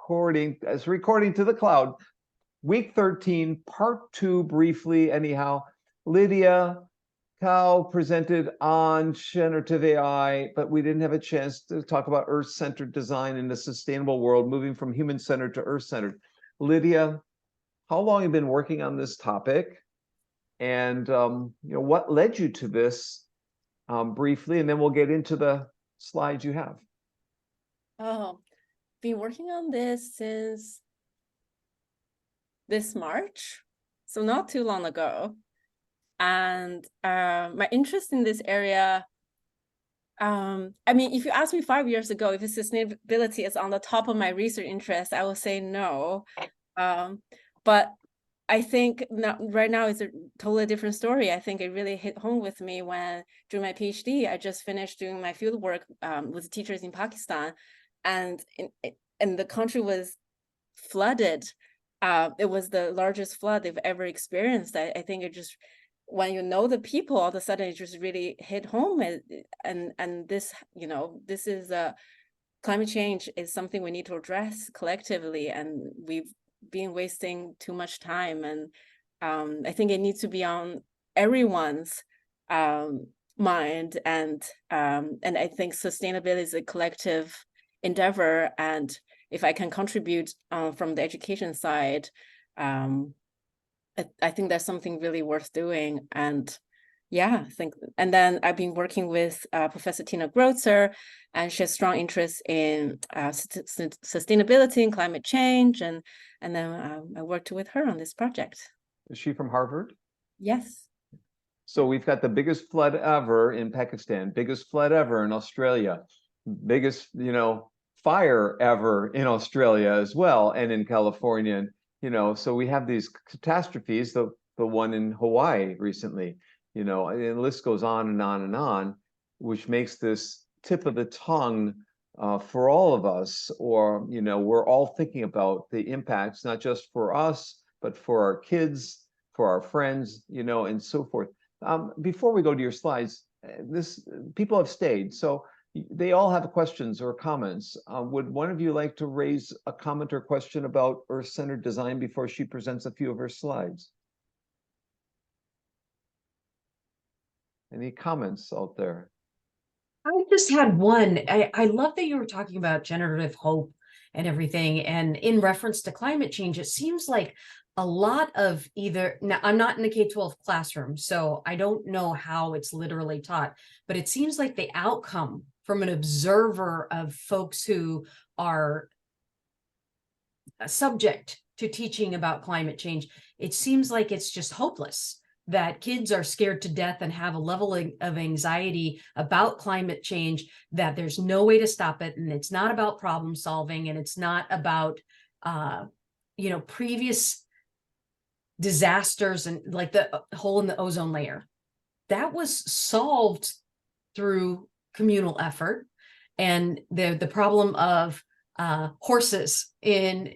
recording to the cloud. Week 13, part 2, briefly, anyhow. Lydia Cao presented on generative AI, but we didn't have a chance to talk about Earth-centered design in a sustainable world, moving from human-centered to Earth-centered. Lydia, how long have you been working on this topic? And what led you to this, briefly, and then we'll get into the slides you have. Oh, been working on this since this March, so not too long ago. And my interest in this area, I mean, if you asked me 5 years ago if sustainability is on the top of my research interest, I will say no. But I think right now it's a totally different story. I think it really hit home with me when, during my PhD, I just finished doing my field work with teachers in Pakistan, and the country was flooded. It was the largest flood they've ever experienced. I think it just, when you know the people, all of a sudden it just really hit home. And this, this is climate change is something we need to address collectively, and we've been wasting too much time. And I think it needs to be on everyone's mind. And I think sustainability is a collective endeavor. And if I can contribute from the education side, I think that's something really worth doing. And yeah, I think, and then I've been working with Professor Tina Grotzer, and she has strong interest in sustainability and climate change. And then I worked with her on this project. Is she from Harvard? Yes. So we've got the biggest flood ever in Pakistan, biggest flood ever in Australia, biggest, fire ever in Australia as well, and in California. And, so we have these catastrophes, the one in Hawaii recently, and the list goes on and on and on, which makes this tip of the tongue for all of us, or, we're all thinking about the impacts, not just for us, but for our kids, for our friends, and so forth. Before we go to your slides, people have stayed, so they all have questions or comments. Would one of you like to raise a comment or question about Earth-centered design before she presents a few of her slides? Any comments out there? I just had one. I love that you were talking about generative hope and everything. And in reference to climate change, it seems like a lot of now I'm not in the K-12 classroom, so I don't know how it's literally taught, but it seems like the outcome from an observer of folks who are subject to teaching about climate change, it seems like it's just hopeless, that kids are scared to death and have a level of anxiety about climate change, that there's no way to stop it. And it's not about problem solving, and it's not about, previous disasters, and like the hole in the ozone layer. That was solved through communal effort. And the problem of horses in,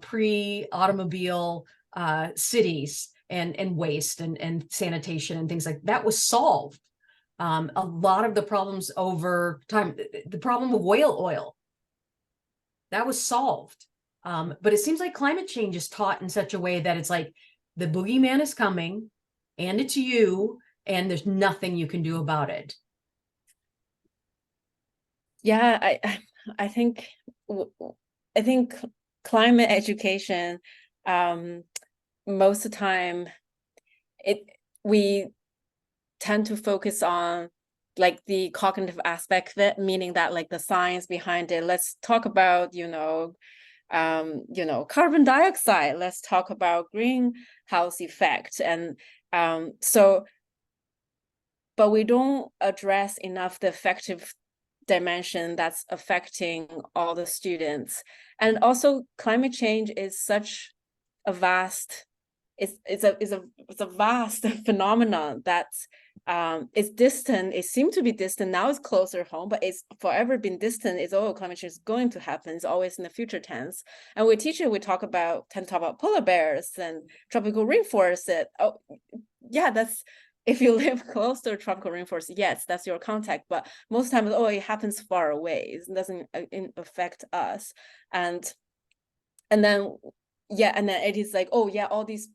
pre-automobile cities, and waste and sanitation and things like that was solved. A lot of the problems over time, the problem of whale oil, that was solved. But it seems like climate change is taught in such a way that it's like the boogeyman is coming, and it's you, and there's nothing you can do about it. Yeah, I think climate education, most of the time we tend to focus on like the cognitive aspect of it, meaning that like the science behind it. Let's talk about carbon dioxide, let's talk about greenhouse effect. And but we don't address enough the effective dimension that's affecting all the students. And also climate change is such a vast, it's a vast phenomenon that's it's distant. It seemed to be distant, now it's closer home, but it's forever been distant. It's climate change is going to happen, it's always in the future tense. And we tend to talk about polar bears and tropical rainforests. Oh yeah, that's, if you live close to a tropical rainforest, yes, that's your contact. But most times, it happens far away. It doesn't affect us. And and then it is like, oh yeah, all these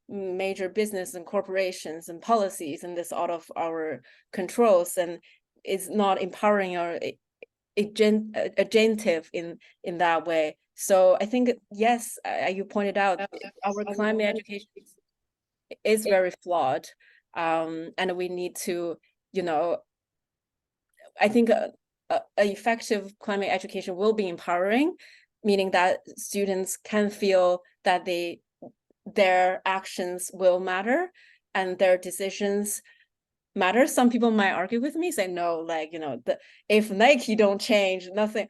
major business and corporations and policies, and this out of our controls, and it's not empowering or agentive in that way. So I think, yes, you pointed out our climate education is very flawed, and we need to, I think a effective climate education will be empowering, meaning that students can feel that their actions will matter and their decisions matter. Some people might argue with me, say no, like, if Nike don't change, nothing.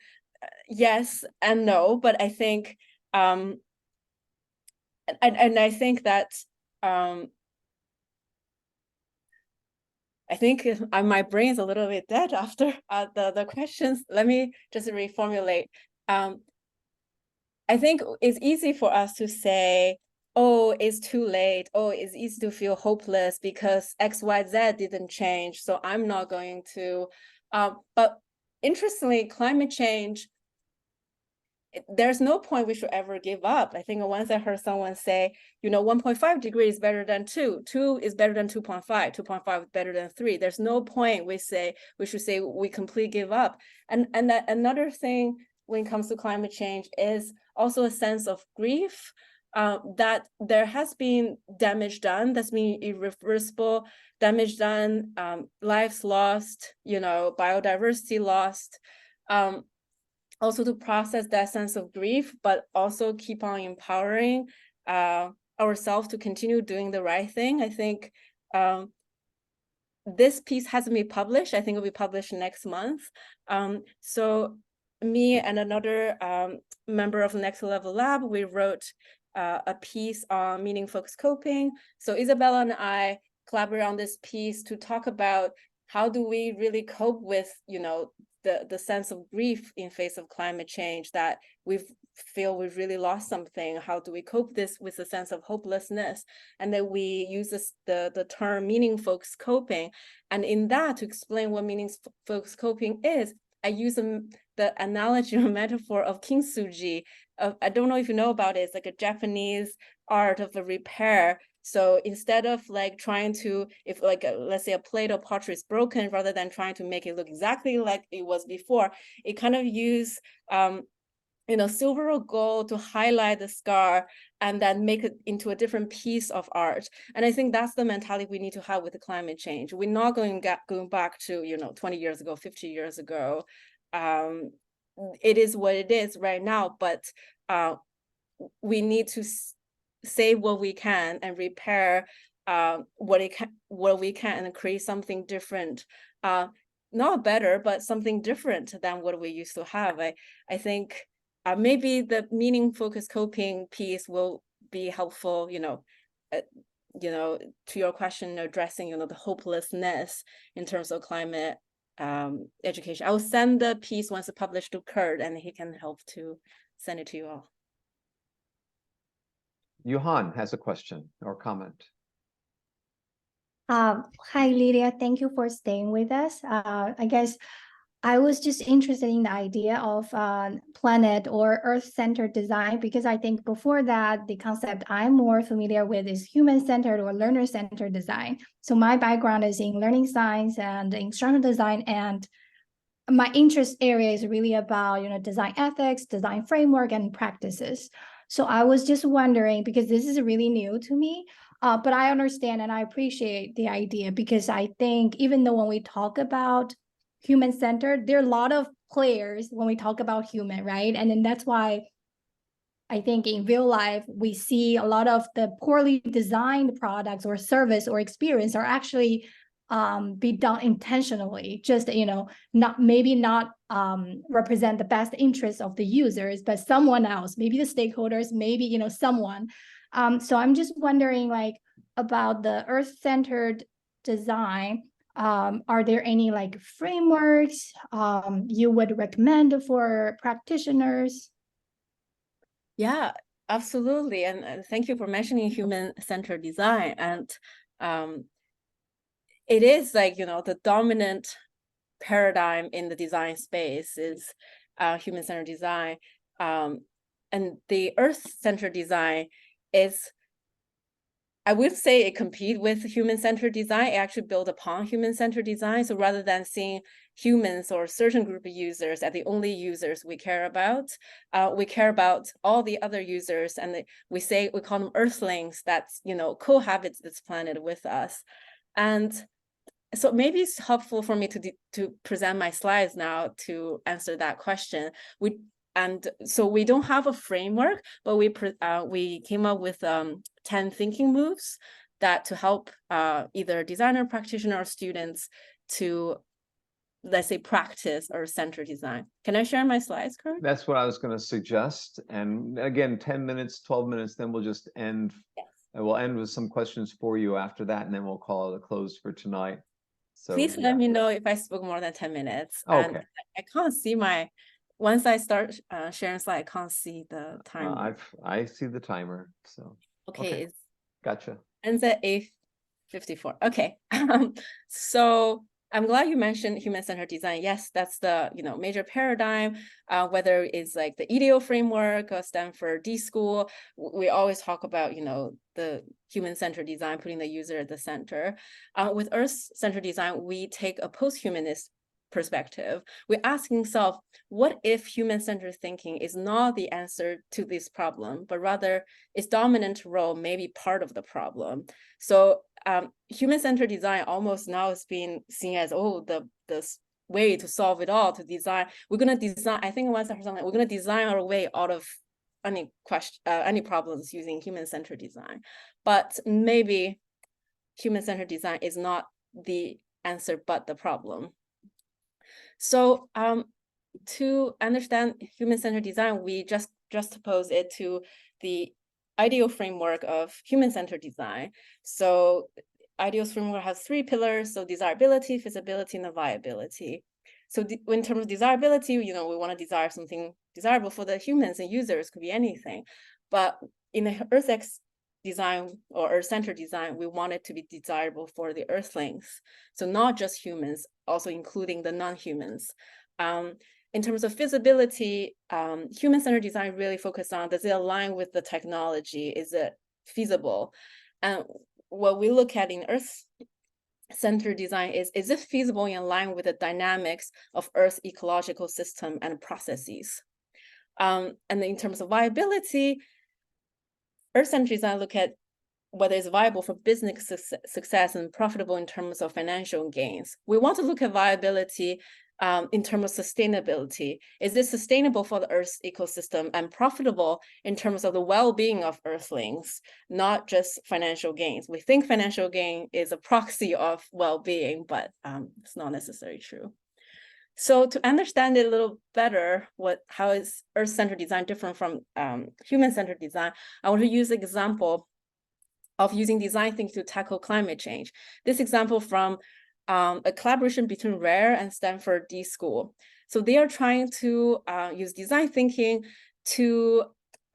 Yes and no, but I think and I think that I think my brain is a little bit dead after the questions. Let me just reformulate. I think it's easy for us to say, oh, it's too late. Oh, it's easy to feel hopeless because XYZ didn't change, so I'm not going to. But interestingly, climate change, there's no point we should ever give up. I think once I heard someone say, 1.5 degrees is better than 2, 2 is better than 2.5, 2.5 is better than 3. There's no point we should say we completely give up. And another thing when it comes to climate change is also a sense of grief, that there has been damage done, that's been irreversible damage done, lives lost, biodiversity lost. Also to process that sense of grief, but also keep on empowering ourselves to continue doing the right thing. I think this piece hasn't been published. I think it'll be published next month. So me and another member of the Next Level Lab, we wrote a piece on meaning-focused coping. So Isabella and I collaborate on this piece to talk about how do we really cope with, the sense of grief in face of climate change, that we feel we've really lost something. How do we cope this with a sense of hopelessness? And then we use the term meaning-focused coping. And in that, to explain what meaning-focused coping is, I use the analogy or metaphor of kintsugi. I don't know if you know about it. It's like a Japanese art of a repair. So instead of like trying to, if like let's say a plate or pottery is broken, rather than trying to make it look exactly like it was before, it kind of use silver or gold to highlight the scar and then make it into a different piece of art. And I think that's the mentality we need to have with the climate change. We're not going back to 20 years ago, 50 years ago. It is what it is right now, but we need to save what we can and repair what we can and create something different, not better, but something different than what we used to have. I think maybe the meaning-focused coping piece will be helpful, to your question, addressing the hopelessness in terms of climate education. I will send the piece once it's published to Kurt, and he can help to send it to you all. Johan has a question or comment. Hi, Lydia. Thank you for staying with us. I guess I was just interested in the idea of planet or Earth-centered design, because I think before that, the concept I'm more familiar with is human-centered or learner-centered design. So my background is in learning science and instructional design, and my interest area is really about design ethics, design framework, and practices. So I was just wondering, because this is really new to me, but I understand and I appreciate the idea, because I think even though when we talk about human-centered, there are a lot of players when we talk about human, right? And then that's why I think in real life, we see a lot of the poorly designed products or service or experience are actually be done intentionally, just not represent the best interests of the users, but someone else, maybe the stakeholders, maybe someone. So I'm just wondering, like, about the Earth-centered design. Are there any like frameworks you would recommend for practitioners? Yeah, absolutely, and thank you for mentioning human-centered design. And it is like, the dominant paradigm in the design space is human-centered design. the Earth-centered design is, I would say it competes with human-centered design. It actually builds upon human-centered design. So rather than seeing humans or a certain group of users as the only users we care about all the other users, and we call them Earthlings that's, you know, cohabit this planet with us. And so maybe it's helpful for me to present my slides now to answer that question. So we don't have a framework, but we came up with 10 thinking moves that to help either designer, practitioner, or students to, let's say, practice Earth-centered design. Can I share my slides, Kurt? That's what I was going to suggest. And again, 10 minutes, 12 minutes, then we'll just end. Yes. And we'll end with some questions for you after that, and then we'll call it a close for tonight. So Please yeah. let me know if I spoke more than 10 minutes. Okay. And I can't see once I start sharing slide, I can't see the timer. I see the timer. So Okay, okay. Gotcha. Ends at 8:54. Okay. So I'm glad you mentioned human-centered design. Yes, that's the, you know, major paradigm, whether it's like the EDO framework or Stanford D School. We always talk about, you know, the human-centered design, putting the user at the center. With Earth-centered design, we take a post-humanist perspective. We're asking ourselves, what if human-centered thinking is not the answer to this problem, but rather its dominant role may be part of the problem? So human-centered design almost now is being seen as, oh, the way to solve it all, to design. We're going to design, I think once I heard something, we're going to design our way out of any problems using human-centered design. But maybe human-centered design is not the answer, but the problem. So to understand human-centered design, we just juxtapose it to the ideal framework of human-centered design. So ideal framework has 3 pillars: so desirability, feasibility, and viability. So in terms of desirability, you know, we want to desire something desirable for the humans and users, could be anything. But in the EarthX design or Earth-centered design, we want it to be desirable for the Earthlings. So not just humans, also including the non-humans. In terms of feasibility, human-centered design really focuses on, does it align with the technology? Is it feasible? And what we look at in Earth-centered design is it feasible in line with the dynamics of Earth's ecological system and processes? And in terms of viability, Earth-centered design look at whether it's viable for business success and profitable in terms of financial gains. We want to look at viability in terms of sustainability. Is this sustainable for the Earth's ecosystem and profitable in terms of the well-being of Earthlings, not just financial gains? We think financial gain is a proxy of well-being, but it's not necessarily true. So to understand it a little better, how is Earth-centered design different from human-centered design, I want to use an example of using design thinking to tackle climate change. This example from a collaboration between Rare and Stanford D School. So they are trying to use design thinking to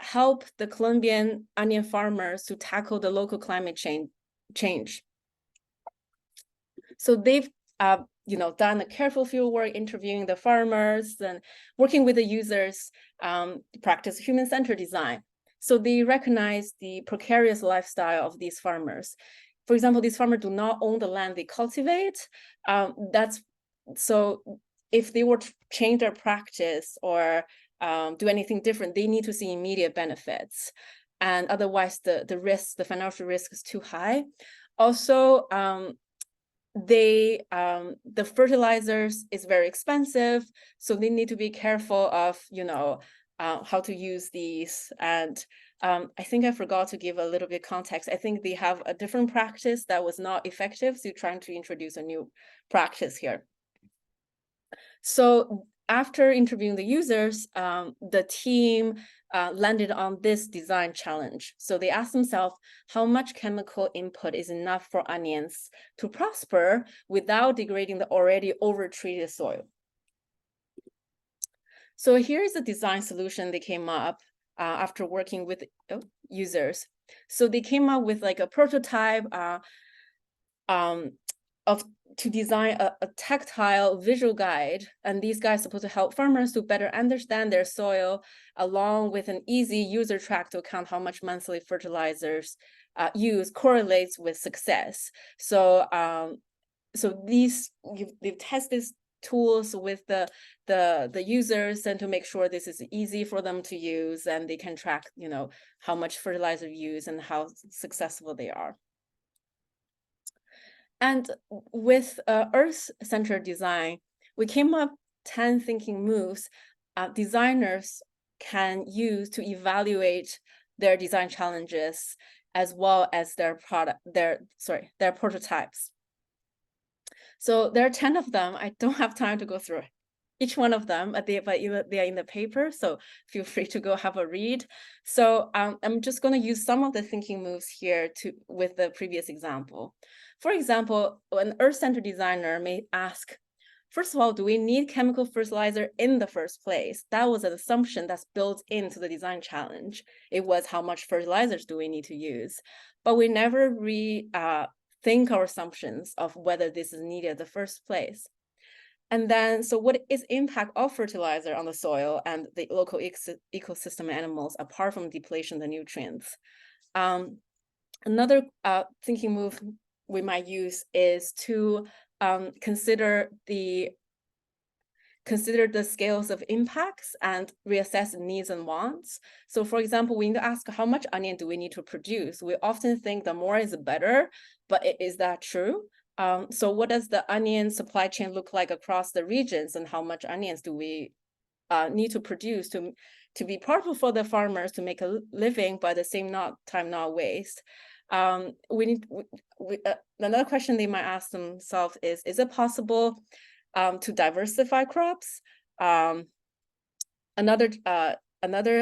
help the Colombian onion farmers to tackle the local climate change. So they've done a careful field work, interviewing the farmers and working with the users, practice human-centered design. So they recognize the precarious lifestyle of these farmers. For example, these farmers do not own the land they cultivate. So if they were to change their practice or do anything different, they need to see immediate benefits. And otherwise the financial risk is too high. Also, the fertilizers is very expensive, so they need to be careful of how to use these. And I think I forgot to give a little bit context. I think they have a different practice that was not effective, so trying to introduce a new practice here. So after interviewing the users, the team landed on this design challenge. So they asked themselves, how much chemical input is enough for onions to prosper without degrading the already over-treated soil? So here's the design solution they came up after working with users. So they came up with like a prototype to design a tactile visual guide, and these guides are supposed to help farmers to better understand their soil, along with an easy user track to account how much monthly fertilizers use correlates with success. So they've tested these tools with the users and to make sure this is easy for them to use, and they can track, you know, how much fertilizer used and how successful they are. And with Earth-centered design, we came up 10 thinking moves designers can use to evaluate their design challenges as well as their prototypes. So there are 10 of them. I don't have time to go through each one of them, but they are in the paper, so feel free to go have a read. So I'm just going to use some of the thinking moves here with the previous example. For example, an earth-centered designer may ask, first of all, do we need chemical fertilizer in the first place? That was an assumption that's built into the design challenge. It was how much fertilizers do we need to use? But we never think our assumptions of whether this is needed in the first place. And then, so what is impact of fertilizer on the soil and the local ecosystem animals apart from depletion of the nutrients? Another thinking move we might use is to consider the scales of impacts and reassess needs and wants. So for example, we need to ask how much onion do we need to produce? We often think the more is better, but is that true? So what does the onion supply chain look like across the regions, and how much onions do we need to produce to be profitable for the farmers to make a living, but at the same time not waste? Another question they might ask themselves is it possible to diversify crops? Another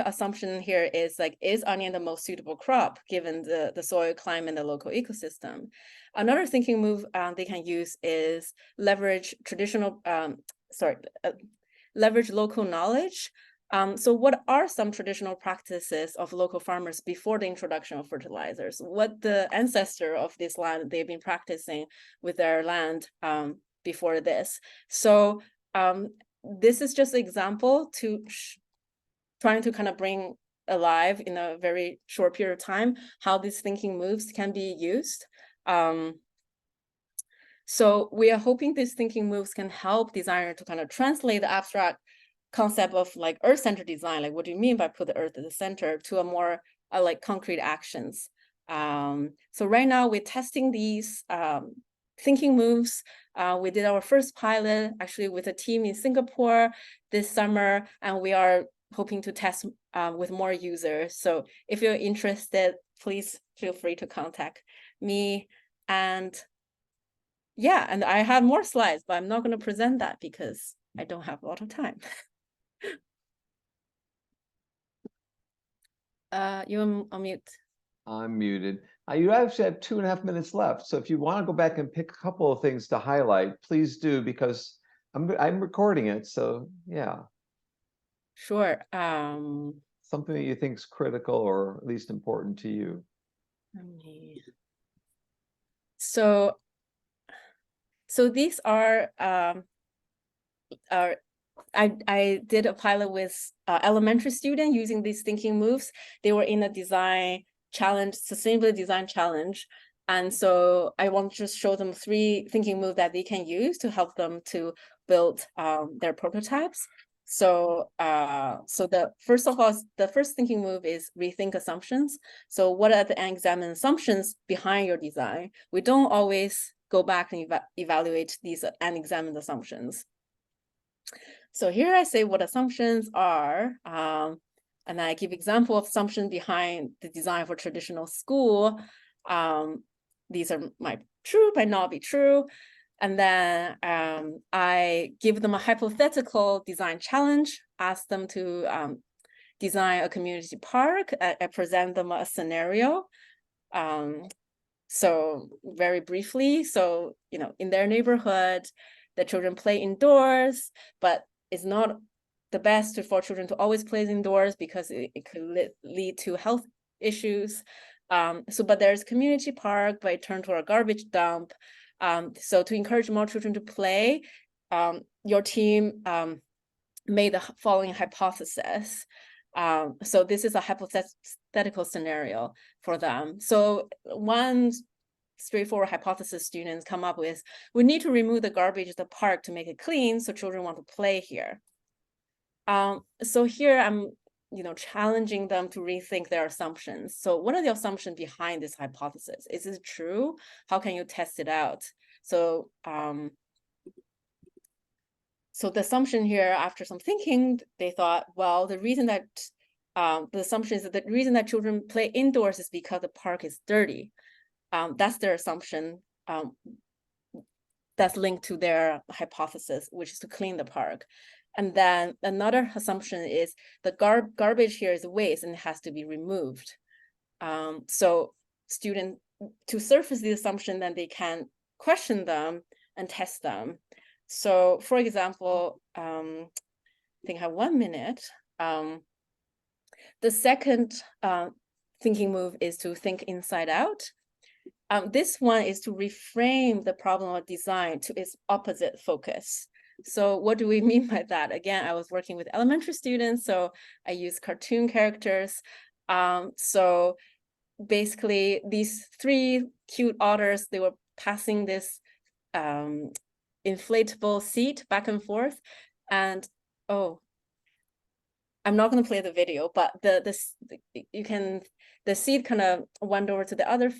assumption here is like, is onion the most suitable crop given the soil climate and the local ecosystem? Another thinking move they can use is leverage leverage local knowledge. So what are some traditional practices of local farmers before the introduction of fertilizers? What the ancestor of this land they've been practicing with their land before this? So this is just an example to trying to kind of bring alive in a very short period of time how these thinking moves can be used. So we are hoping these thinking moves can help designers to kind of translate the abstract concept of like earth-centered design, like what do you mean by put the earth at the center, to a more like concrete actions. So right now we're testing these thinking moves. We did our first pilot actually with a team in Singapore this summer, and we are hoping to test with more users. So if you're interested, please feel free to contact me. And yeah, and I have more slides, but I'm not going to present that because I don't have a lot of time. You're on mute. I'm muted. You actually have 2.5 minutes left. So if you want to go back and pick a couple of things to highlight, please do, because I'm recording it. So yeah. Sure. Something that you think is critical or at least important to you. So these are I did a pilot with elementary students using these thinking moves. They were in a design challenge, sustainability design challenge. And so I want to just show them 3 thinking moves that they can use to help them to build their prototypes. So the first thinking move is rethink assumptions. So what are the unexamined assumptions behind your design? We don't always go back and evaluate these unexamined assumptions. So here I say what assumptions are, and I give example of assumption behind the design for traditional school. These might be true, might not be true. And then I give them a hypothetical design challenge, ask them to design a community park. I present them a scenario. So very briefly, so, you know, in their neighborhood, the children play indoors, but it's not the best for children to always play indoors because it could lead to health issues. But there's community park, but it turned to a garbage dump. So to encourage more children to play, your team made the following hypothesis. So this is a hypothetical scenario for them. So one straightforward hypothesis students come up with, we need to remove the garbage at the park to make it clean so children want to play here. So here I'm challenging them to rethink their assumptions. So what are the assumptions behind this hypothesis? Is it true? How can you test it out? So so the assumption here, after some thinking, they thought, well, the reason that the assumption is that the reason that children play indoors is because the park is dirty. That's their assumption. That's linked to their hypothesis, which is to clean the park. And then another assumption is the garbage here is waste and it has to be removed. So students, to surface the assumption, then they can question them and test them. So for example, I think I have 1 minute. The second thinking move is to think inside out. This one is to reframe the problem of design to its opposite focus. So what do we mean by that? Again, I was working with elementary students, so I use cartoon characters. So basically these 3 cute otters, they were passing this inflatable seat back and forth. And I'm not going to play the video, but the seat kind of went over to the other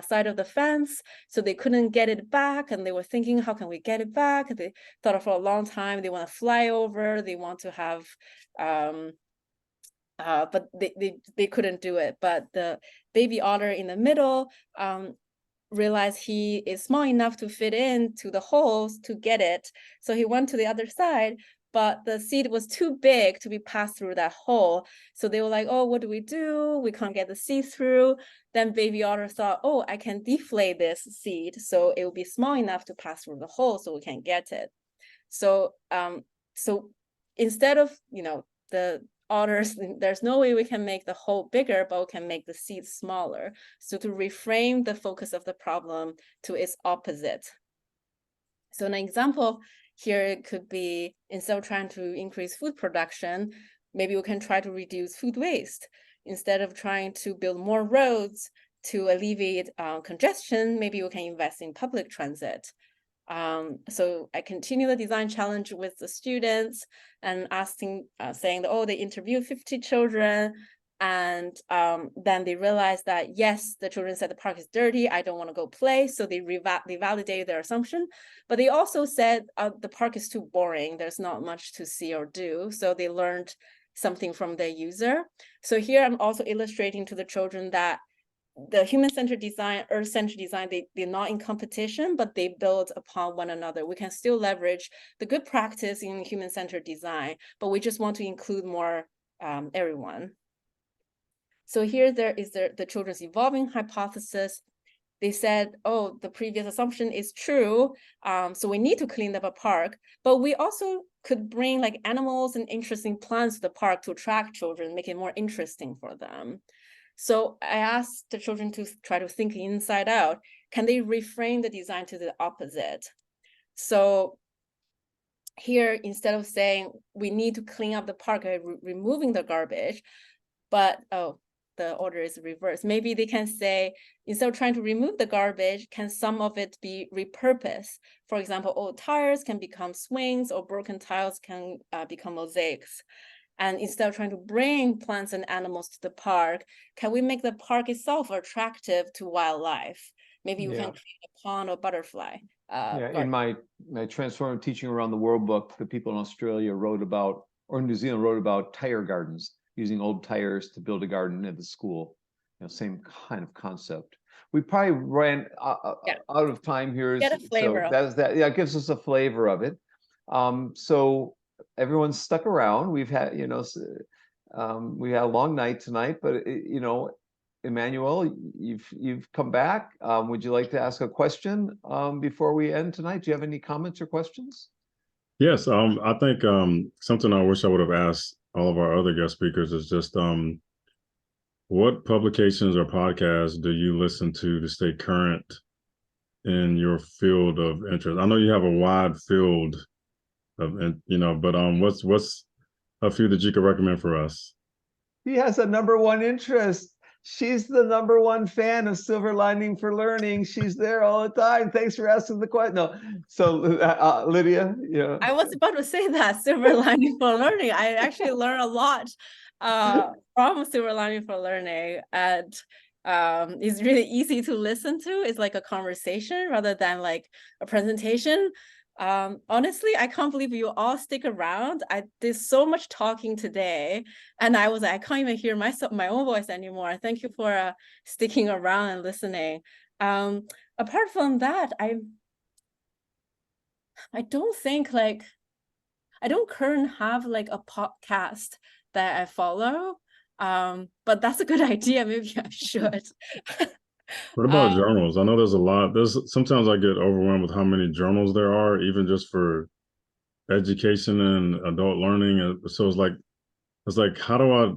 side of the fence, so they couldn't get it back, and they were thinking, how can we get it back? They thought of for a long time. They want to fly over. They want to have, but they couldn't do it. But the baby otter in the middle realized he is small enough to fit into the holes to get it, so he went to the other side. But the seed was too big to be passed through that hole. So they were like, oh, what do? We can't get the seed through. Then baby otter thought, oh, I can deflate this seed so it will be small enough to pass through the hole so we can get it. So so instead of, the otters, there's no way we can make the hole bigger, but we can make the seed smaller. So to reframe the focus of the problem to its opposite. So an example here, it could be, instead of trying to increase food production, maybe we can try to reduce food waste. Instead of trying to build more roads to alleviate congestion, maybe we can invest in public transit. So I continue the design challenge with the students and asking, saying that, oh, they interviewed 50 children. And then they realized that, yes, the children said the park is dirty, I don't want to go play. So they validated their assumption. But they also said the park is too boring, there's not much to see or do. So they learned something from their user. So here I'm also illustrating to the children that the human-centered design, earth-centered design, they're not in competition, but they build upon one another. We can still leverage the good practice in human-centered design, but we just want to include more everyone. So here there is the children's evolving hypothesis. They said, oh, the previous assumption is true, so we need to clean up a park, but we also could bring like animals and interesting plants to the park to attract children, make it more interesting for them. So I asked the children to try to think inside out. Can they reframe the design to the opposite? So here, instead of saying we need to clean up the park by removing the garbage, but the order is reversed. Maybe they can say, instead of trying to remove the garbage, can some of it be repurposed? For example, old tires can become swings, or broken tiles can become mosaics. And instead of trying to bring plants and animals to the park, can we make the park itself attractive to wildlife? Maybe we can create a pond or butterfly. In my Transformative Teaching Around the World book, the people in Australia wrote about, or New Zealand wrote about, tire gardens, using old tires to build a garden at the school. Same kind of concept. We probably ran out of time here. Get a flavor so that's that. Yeah, it gives us a flavor of it. So everyone's stuck around. We've had, we had a long night tonight, but Emmanuel, you've come back. Would you like to ask a question before we end tonight? Do you have any comments or questions? Yes, I think something I wish I would have asked all of our other guest speakers is just what publications or podcasts do you listen to stay current in your field of interest? I know you have a wide field of, but what's a few that you could recommend for us? He has a #1 interest. She's the #1 fan of Silver Lining for Learning. She's there all the time. Thanks for asking the question. No, so Lydia, yeah. I was about to say that Silver Lining for Learning. I actually learn a lot from Silver Lining for Learning, and it's really easy to listen to. It's like a conversation rather than like a presentation. Honestly, I can't believe you all stick around. I did so much talking today, and I was like, I can't even hear my own voice anymore. Thank you for sticking around and listening. Apart from that, I don't think like I don't currently have like a podcast that I follow. But that's a good idea. Maybe I should. What about journals? I know there's a lot. Sometimes I get overwhelmed with how many journals there are, even just for education and adult learning. So it's like, how do I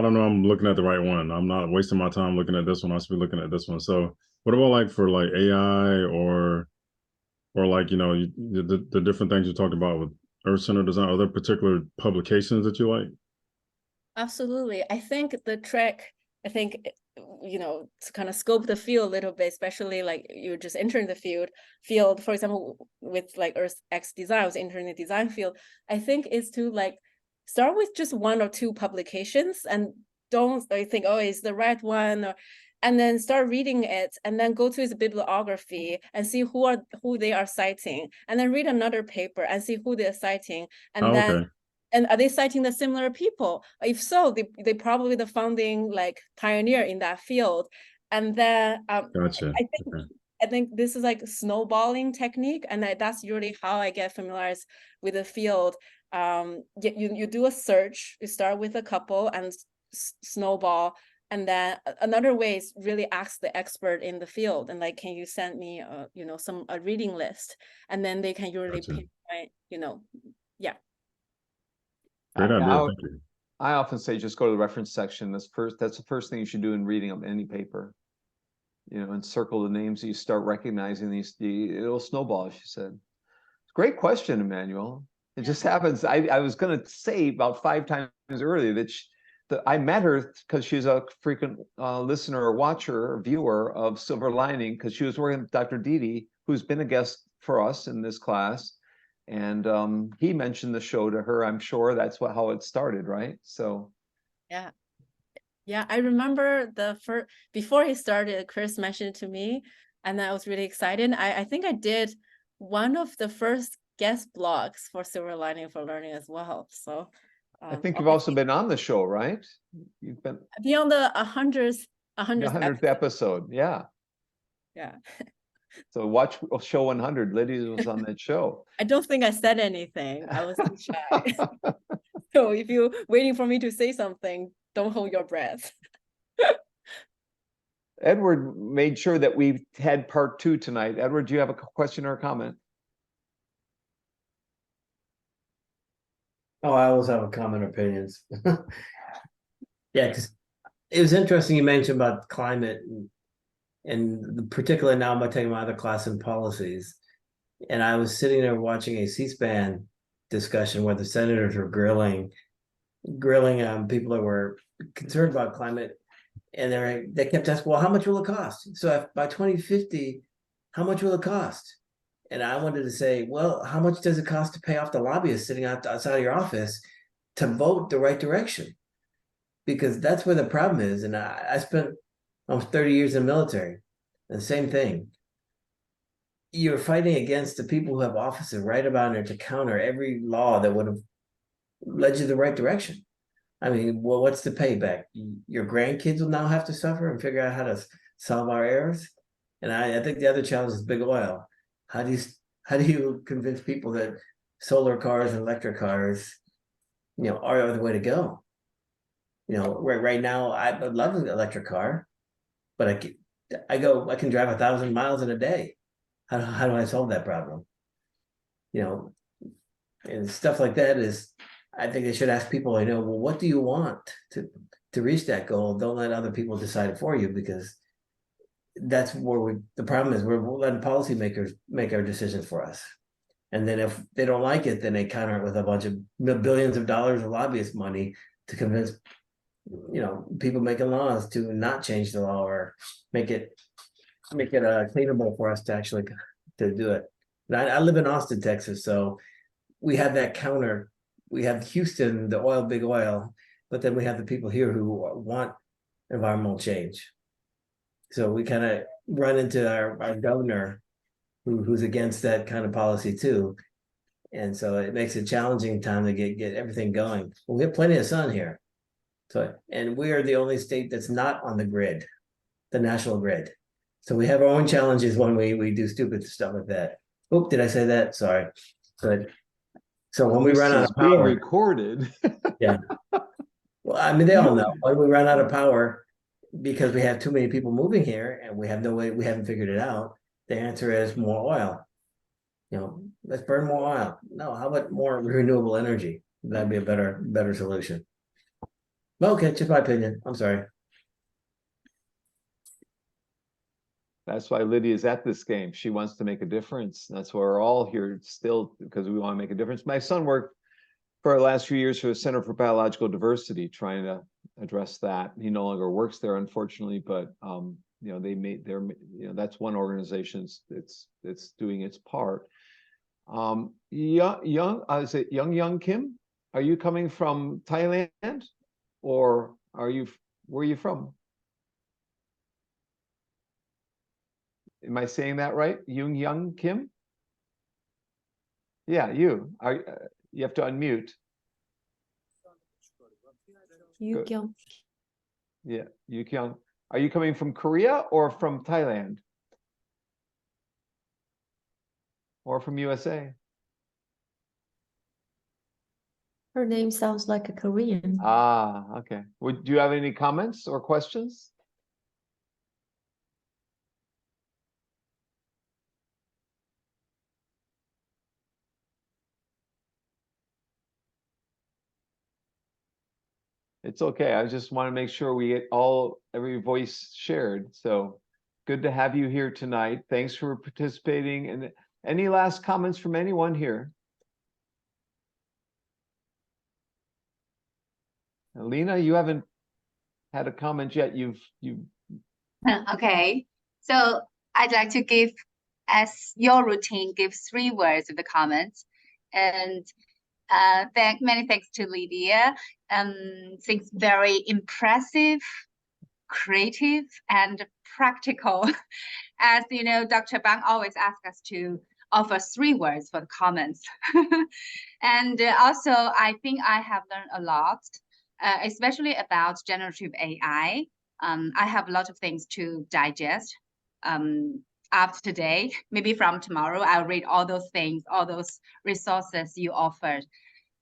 know I'm looking at the right one? I'm not wasting my time looking at this one. I should be looking at this one. So what about like for like AI or like, the different things you talked about with Earth Center Design? Are there particular publications that you like? Absolutely. I think the trick, to kind of scope the field a little bit, especially like you're just entering the field, for example, with like EarthXDesign, I was entering the design field, I think is to like start with just 1 or 2 publications and don't think, oh, it's the right one, and then start reading it and then go to its bibliography and see who they are citing, and then read another paper and see who they're citing, and then Okay. and are they citing the similar people? If so, they probably the founding like pioneer in that field. And then Gotcha. I think this is like snowballing technique, and that's usually how I get familiarized with the field. You do a search. You start with a couple and snowball, and then another way is really ask the expert in the field and like, can you send me a reading list, and then they can usually Gotcha. pinpoint, yeah. Great idea. Thank you. I often say just go to the reference section. That's the first thing you should do in reading of any paper. And circle the names so you start recognizing these. It'll snowball, as you said. Great question, Emmanuel. It just happens. I was going to say about 5 times earlier that I met her because she's a frequent listener or watcher or viewer of Silver Lining, because she was working with Dr. Didi, who's been a guest for us in this class. And he mentioned the show to her. I'm sure that's how it started, right? So yeah, I remember before he started, Chris mentioned it to me, and I was really excited. I think I did one of the first guest blogs for Silver Lining for Learning as well. So I think you've also been on the show, right? You've been on the 100th episode. Yeah. So watch show 100. Lydia was on that show. I don't think I said anything. I was too shy. So if you're waiting for me to say something, don't hold your breath. Edward made sure that we had part 2 tonight. Edward, do you have a question or a comment? Oh, I always have a comment or opinions. Yeah, because it was interesting you mentioned about climate and particularly now I'm taking my other class in policies. And I was sitting there watching a C-SPAN discussion where the senators were grilling people that were concerned about climate, and they kept asking, well, how much will it cost? So by 2050, how much will it cost? And I wanted to say, well, how much does it cost to pay off the lobbyists sitting outside of your office to vote the right direction? Because that's where the problem is. And I spent almost 30 years in the military, and the same thing. You're fighting against the people who have offices right about there to counter every law that would have led you the right direction. I mean, well, what's the payback? Your grandkids will now have to suffer and figure out how to solve our errors. And I think the other challenge is big oil. How do you convince people that solar cars and electric cars, are the way to go? Right now, I would love an electric car, but I can drive 1,000 miles in a day. How do I solve that problem? And stuff like that is, I think they should ask people, well, what do you want to reach that goal? Don't let other people decide it for you, because that's where the problem is we're letting policymakers make our decisions for us. And then if they don't like it, then they counter it with a bunch of billions of dollars of lobbyist money to convince, people making laws to not change the law or make it cleanable for us to actually to do it. And I live in Austin, Texas, so we have that counter. We have Houston, the oil, big oil, but then we have the people here who want environmental change. So we kind of run into our governor who's against that kind of policy too. And so it makes it challenging time to get everything going. Well, we have plenty of sun here. So, and we are the only state that's not on the grid, the national grid. So we have our own challenges when we do stupid stuff like that. Oh, did I say that? Sorry. But so when we This run out is of being power, recorded. yeah. Well, I mean, they all know when we run out of power because we have too many people moving here and we have no way, we haven't figured it out. The answer is more oil. Let's burn more oil. No, how about more renewable energy? That'd be a better solution. Okay, just my opinion. I'm sorry. That's why Lydia is at this game. She wants to make a difference. That's why we're all here still, because we want to make a difference. My son worked for the last few years for the Center for Biological Diversity, trying to address that. He no longer works there, unfortunately, but they made their, that's one organization that's doing its part. Is it Young Kim? Are you coming from Thailand, or where are you from? Am I saying that right? Young Kim? Yeah, you have to unmute. Yukyung. Yeah, Yukyung. Are you coming from Korea or from Thailand? Or from USA? Her name sounds like a Korean. Ah, okay. Do you have any comments or questions? It's okay. I just want to make sure we get every voice shared. So good to have you here tonight. Thanks for participating. And any last comments from anyone here? Alina, you haven't had a comment yet. Okay, so I'd like to give, as your routine, give 3 words of the comments. And many thanks to Lydia. Things very impressive, creative, and practical. As you know, Dr. Bang always asks us to offer 3 words for the comments. And also, I think I have learned a lot, especially about generative AI. I have a lot of things to digest after today. Maybe from tomorrow, I'll read all those things, all those resources you offered.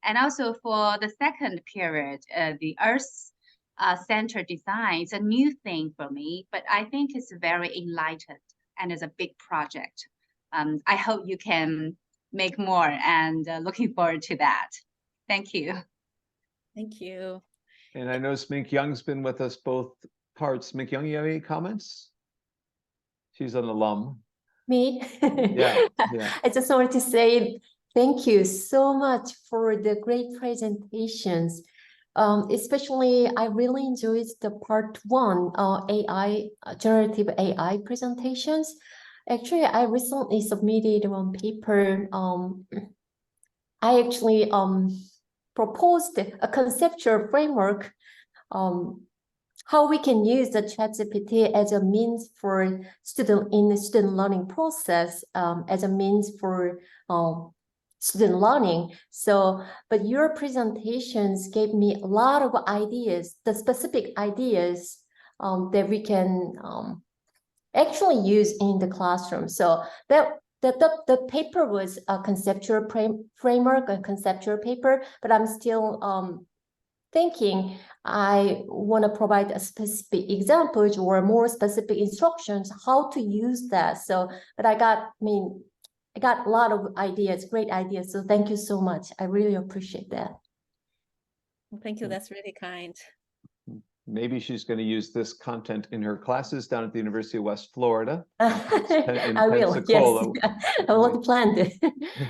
And also for the second period, the Earth-centered design is a new thing for me, but I think it's very enlightened and it's a big project. I hope you can make more, and looking forward to that. Thank you. Thank you. And I know Smink Young's been with us both parts. Smink Young, you have any comments? She's an alum. Me? Yeah. I just wanted to say thank you so much for the great presentations. Especially, I really enjoyed the part 1 AI, generative AI presentations. Actually, I recently submitted one paper. I actually proposed a conceptual framework, how we can use the ChatGPT as a means for student learning process, as a means for student learning. So, but your presentations gave me a lot of ideas, the specific ideas that we can actually use in the classroom. So that the paper was a conceptual framework, a conceptual paper, but I'm still thinking I want to provide a specific examples or more specific instructions how to use that. So, but I got a lot of ideas, great ideas. So thank you so much. I really appreciate that. Thank you. That's really kind. maybe she's going to use this content in her classes down at the University of West Florida. in I will, Pensacola. yes. I already planned it.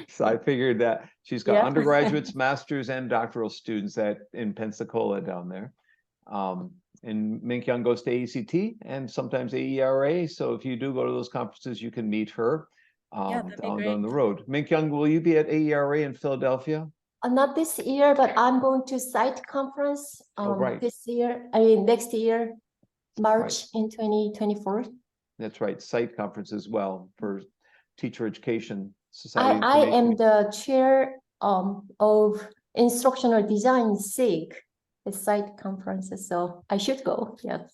So I figured that she's got Yeah. undergraduates, masters, and doctoral students in Pensacola down there. And Minkyung goes to AECT and sometimes AERA. So if you do go to those conferences, you can meet her that'd be great. down the road. Minkyung, will you be at AERA in Philadelphia? Not this year, but I'm going to site conference right. this year. I mean, next year, March in 2024. That's right, site conference as well for Teacher Education Society. I am the chair of instructional design SIG, the site conferences, so I should go. Yes.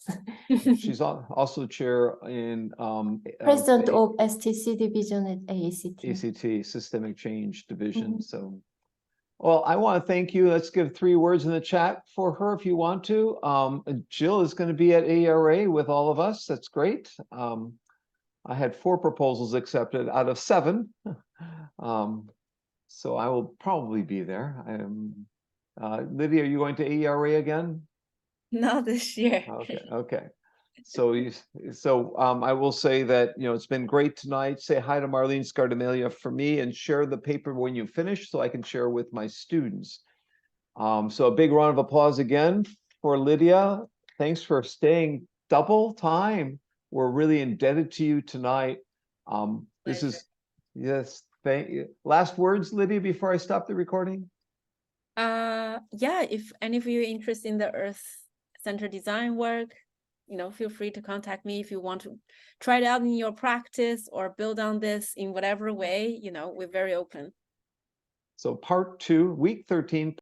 She's also chair in President of STC division at AECT. ACT, Systemic Change Division. So, well, I want to thank you. Let's give 3 words in the chat for her if you want to. Jill is going to be at AERA with all of us. That's great. I had 4 proposals accepted out of 7. So I will probably be there. I am. Lydia, are you going to AERA again? Not this year. Okay. So I will say that, it's been great tonight. Say hi to Marlene Scardamelia for me and share the paper when you finish so I can share with my students. So a big round of applause again for Lydia. Thanks for staying double time. We're really indebted to you tonight. This is, yes, thank you. Last words, Lydia, before I stop the recording? Yeah, if any of you are interested in the Earth Center design work, feel free to contact me if you want to try it out in your practice or build on this in whatever way, we're very open. So part 2, week 13.